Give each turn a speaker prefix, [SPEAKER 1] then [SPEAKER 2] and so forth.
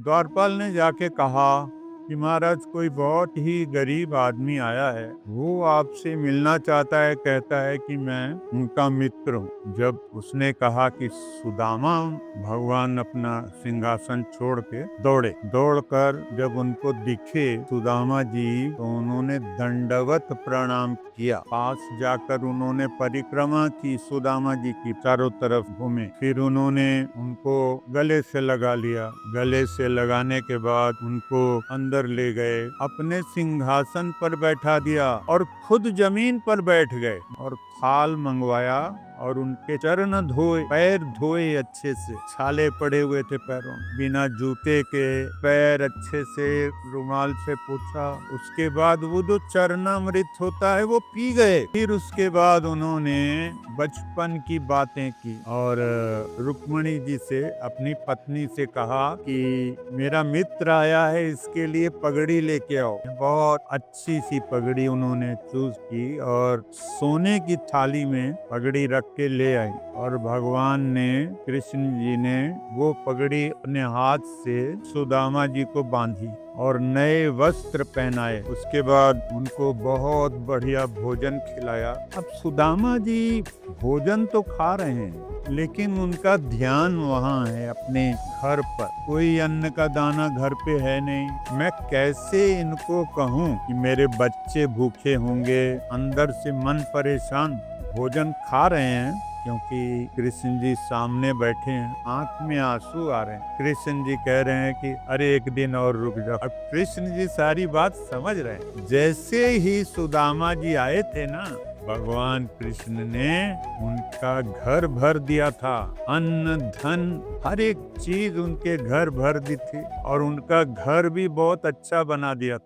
[SPEAKER 1] द्वारपाल ने जाके कहा कि महाराज कोई बहुत ही गरीब आदमी आया है, वो आपसे मिलना चाहता है, कहता है कि मैं उनका मित्र हूँ। जब उसने कहा कि सुदामा, भगवान अपना सिंहासन छोड़ के दौड़कर जब उनको दिखे सुदामा जी, तो उन्होंने दंडवत प्रणाम किया। पास जाकर उन्होंने परिक्रमा की सुदामा जी की, चारों तरफ घूमे। फिर उन्होंने उनको गले से लगा लिया। गले से लगाने के बाद उनको अंदर ले गए, अपने सिंहासन पर बैठा दिया और खुद जमीन पर बैठ गए और थाल मंगवाया और उनके चरण धोए, पैर धोए, अच्छे से छाले पड़े हुए थे पैरों, बिना जूते के पैर अच्छे से रुमाल से पोंछा। उसके बाद वो जो चरणामृत होता है वो पी गए। फिर उसके बाद उन्होंने बचपन की बातें की और रुक्मणी जी से, अपनी पत्नी से कहा कि मेरा मित्र आया है, इसके लिए पगड़ी लेके आओ। बहुत अच्छी सी पगड़ी उन्होंने चूज की और सोने की थाली में पगड़ी रख के ले आई और भगवान ने, कृष्ण जी ने वो पगड़ी अपने हाथ से सुदामा जी को बांधी और नए वस्त्र पहनाए। उसके बाद उनको बहुत बढ़िया भोजन खिलाया। अब सुदामा जी भोजन तो खा रहे हैं, लेकिन उनका ध्यान वहाँ है अपने घर पर। कोई अन्न का दाना घर पे है नहीं। मैं कैसे इनको कहूँ कि मेरे बच्चे भूखे होंगे, अंदर से मन परेशान। भोजन खा रहे हैं क्योंकि कृष्ण जी सामने बैठे हैं, आंख में आंसू आ रहे हैं। कृष्ण जी कह रहे हैं कि अरे एक दिन और रुक जाओ। अब कृष्ण जी सारी बात समझ रहे हैं। जैसे ही सुदामा जी आए थे ना, भगवान कृष्ण ने उनका घर भर दिया था। अन्न धन हर एक चीज उनके घर भर दी थी और उनका घर भी बहुत अच्छा बना दिया था।